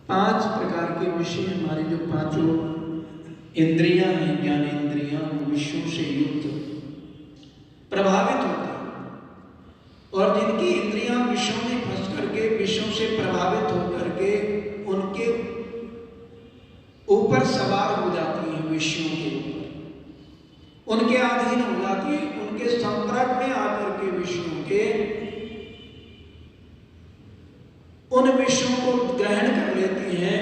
5 प्रकार के विषय हमारे जो 5 इंद्रियां हैं, ज्ञानेंद्रियां, वो विषयों से युक्त प्रभावित होते हैं। और जिनकी इंद्रियां विषयों में फंस करके, विषयों से प्रभावित होकर के उनके ऊपर सवार हो जाती हैं, विषयों के ऊपर उनके अधीन हो जाती है, उनके संपर्क में आकर के विषयों के उन विषयों को ग्रहण कर लेती हैं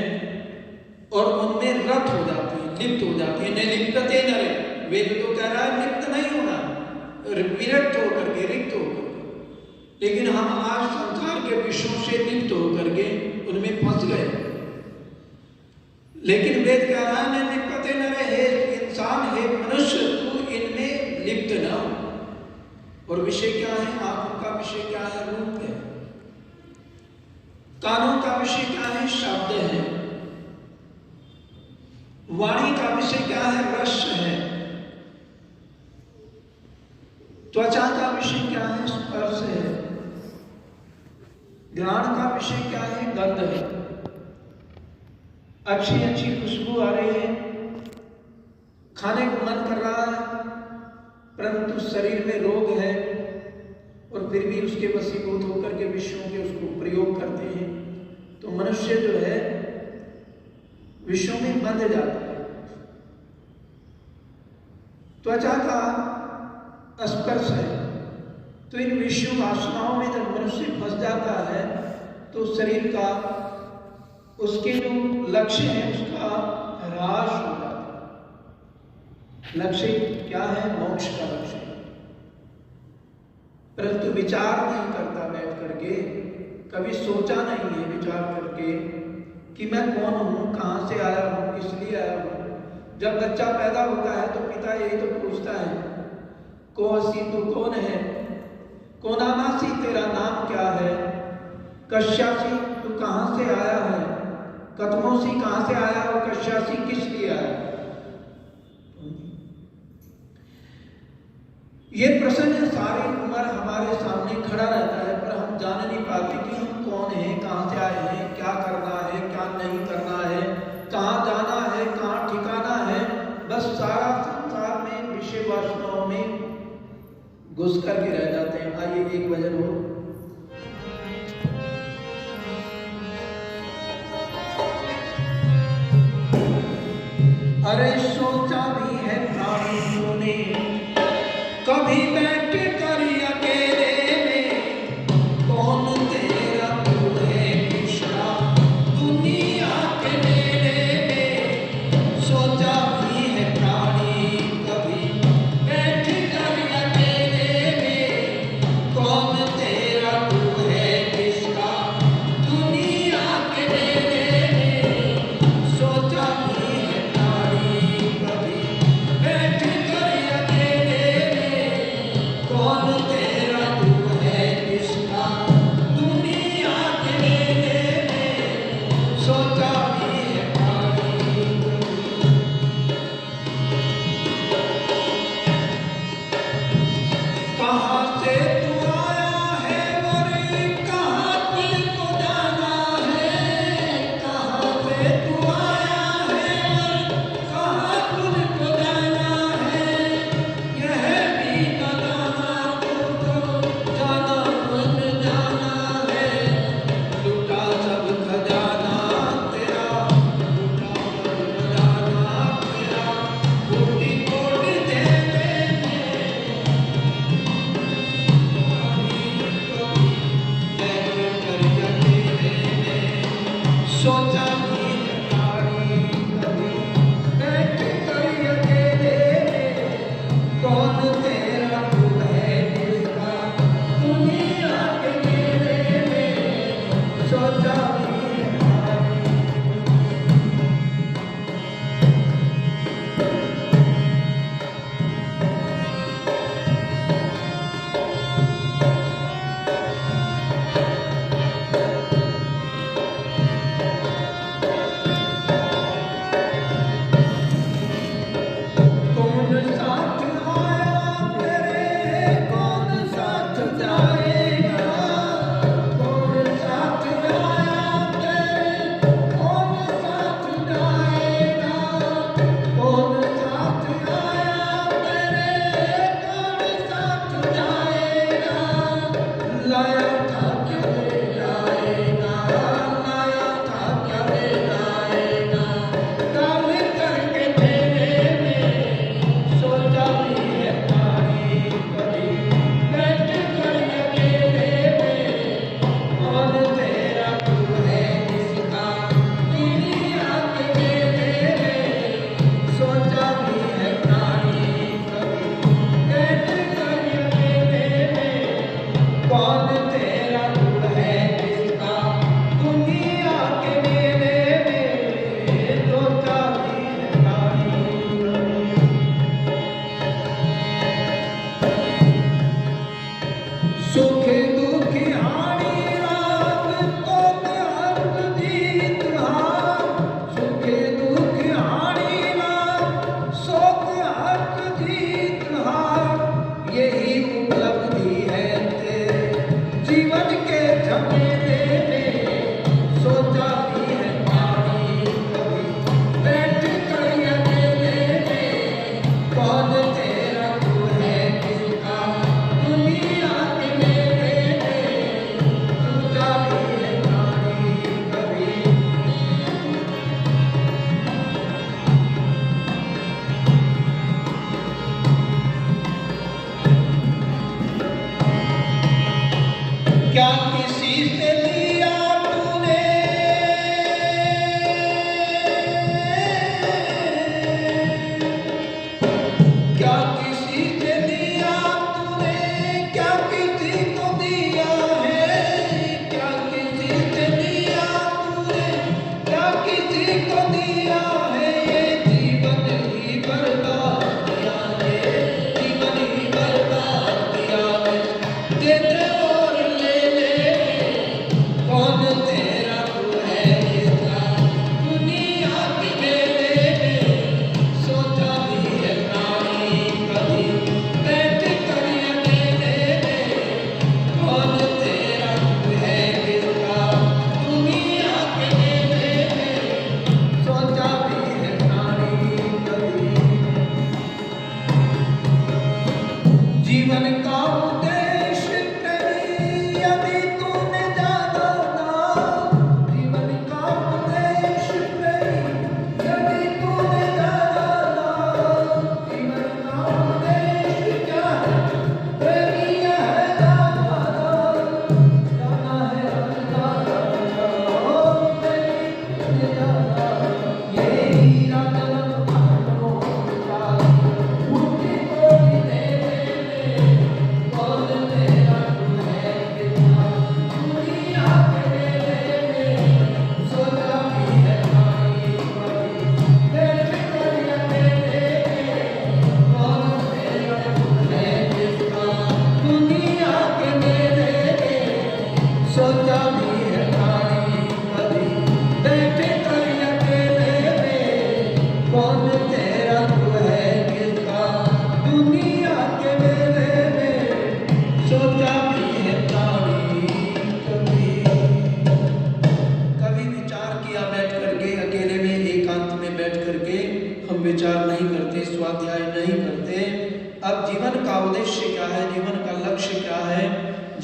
और उनमें रत हो जाती है, लिप्त हो जाती है। निर्लिप्तते नरे, वेद तो कह रहा है लिप्त नहीं होना, विरक्त होकर के, रिक्त होकर के। लेकिन हम आज संसार के विषयों से लिप्त होकर के उनमें फंस गए। लेकिन वेद कह रहा है निर्लिप्तते नरे, हे इंसान, हे मनुष्य, तू इनमें लिप्त न हो। और विषय क्या है? आंखों का विषय क्या है? रूप है। कानों का विषय क्या है? शब्द है। वाणी का विषय क्या है? रस है। त्वचा का विषय क्या है? स्पर्श है। घ्राण का विषय क्या है? गंध है। अच्छी अच्छी खुशबू आ रही है, खाने को मन कर रहा है, परंतु शरीर में रोग है और फिर भी उसके वशीभूत होकर के विषयों के उसको प्रयोग करते हैं। तो मनुष्य जो है विषयों में बंध जाता है। त्वचा का स्पर्श है, तो इन विषयों वासनाओं में जब मनुष्य फंस जाता है तो शरीर का, उसके जो लक्ष्य है उसका ह्रास हो जाता है। लक्ष्य क्या है? मोक्ष का लक्ष्य। परंतु विचार नहीं करता बैठ करके, कभी सोचा नहीं है विचार करके कि मैं कौन हूं, कहां से आया हूं, किस लिए आया हूं। जब बच्चा पैदा होता है तो पिता यही तो पूछता है, को हसी तू कौन है, को नामासी तेरा नाम क्या है, कश्यासी तू कहां से आया है, कदमोसी कहां से आया और कश्यासी किस लिए आया। ये प्रश्न सारी उम्र हमारे सामने खड़ा रहता है, पर हम जान नहीं पाते कि हम कौन हैं, कहां से आए हैं, क्या करना है, क्या नहीं करना है, कहां जाना है, कहां ठिकाना है। बस सारा संसार में विषय वासनाओं में घुस करके रह जाते हैं। आइए एक भजन हो। अरे सोचा भी है प्राणियों ने कभी बैठ कर अकेले में, कौन तेरा तू है पिछड़ा दुनिया के मेले में। सोचा भी है प्राणी कभी बैठ कर अकेले में, कौन तेरा तू है पिछड़ा दुनिया के मेले में। सोचा भी है प्राणी कभी बैठ कर अकेले कौन तेरा तू है किसका दुनिया के मेले में। सोचा भी है प्राणी कहां से तू आया है और कहां तुझको जाना है। कहां से तू आया है और कहां तुझको जाना है। यह भी न जाना तुझको जाना मन जाना है। लुटा सब खजाना तेरा, लुटा सब खजाना तेरा, कोटि कोटि देने सोचा भी है प्राणी कभी बैठ कर अकेले, कौन तेरा तू है किसका दुनिया के मेले में। सोचा भी है प्राणी कौन साथ जाएगा, कौन साथ आया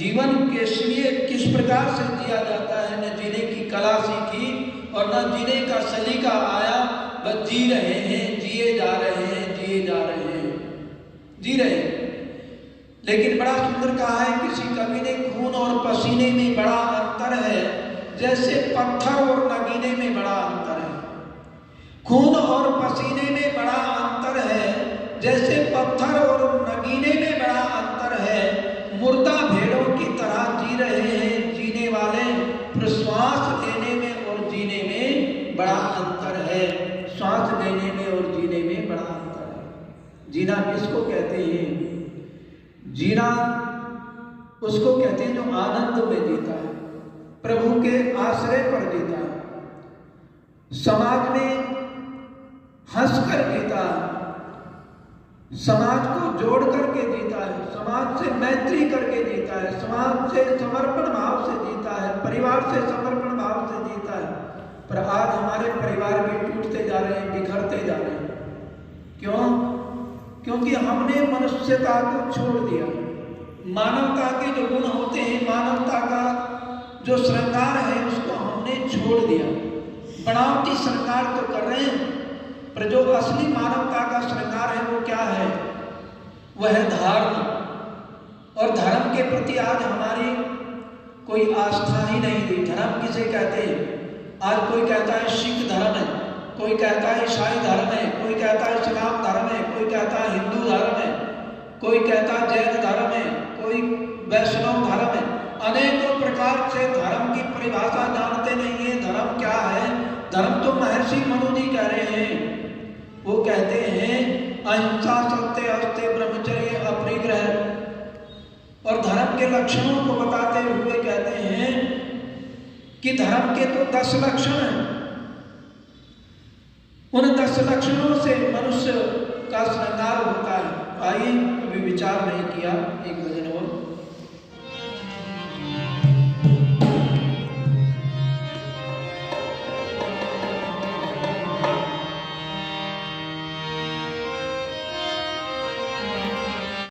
जीवन के लिए किस प्रकार से जिया जाता है, न जीने की कला सीखी और न जीने का सलीका आया, बस जी रहे हैं, जिए जा रहे हैं, जिए जा रहे हैं, जी रहे हैं। लेकिन बड़ा सुंदर कहा है किसी कवि ने, खून और पसीने में बड़ा अंतर है, जैसे पत्थर और नगीने में बड़ा अंतर है। खून और पसीने में बड़ा अंतर है, जैसे पत्थर और नगीने में बड़ा अंतर है। मुर्दा भेड़ों की तरह जी रहे हैं जीने वाले, प्रश्वास लेने में और जीने में बड़ा अंतर है। श्वास लेने में और जीने में बड़ा अंतर है। जीना किसको कहते हैं? जीना उसको कहते हैं जो आनंद में जीता है, प्रभु के आश्रय पर जीता है, समाज में हंसकर जीता है, समाज को जोड़ करके जीता है, समाज से मैत्री करके जीता है, समाज से समर्पण भाव से जीता है, परिवार से समर्पण भाव से जीता है। पर आज हमारे परिवार भी टूटते जा रहे हैं, बिखरते जा रहे हैं। क्यों? क्योंकि हमने मनुष्यता को छोड़ दिया। मानवता के जो गुण होते हैं, मानवता का जो श्रृंगार है, उसको हमने छोड़ दिया। बनावटी श्रृंगार तो कर रहे हैं, पर जो असली मानवता का श्रृंगार है वो क्या है? वह है धर्म। और धर्म के प्रति आज हमारी कोई आस्था ही नहीं थी। धर्म किसे कहते हैं? आज कोई कहता है सिख धर्म है, कोई कहता है ईसाई धर्म है, कोई कहता है इस्लाम धर्म है, कोई कहता है हिंदू धर्म है, कोई कहता है जैन धर्म है, कोई वैष्णव धर्म है। अनेकों प्रकार से धर्म की परिभाषा जानते नहीं है। धर्म क्या है? धर्म तो महर्षि मनु जी कह रहे हैं। वो कहते हैं अहिंसा, सत्य, अस्त्य, ब्रह्मचर्य, अपरिग्रह। और धर्म के लक्षणों को बताते हुए कहते हैं कि धर्म के तो 10 लक्षण हैं। उन 10 लक्षणों से मनुष्य का श्रृंगार होता है। आइए, अभी विचार नहीं किया, एक भजन और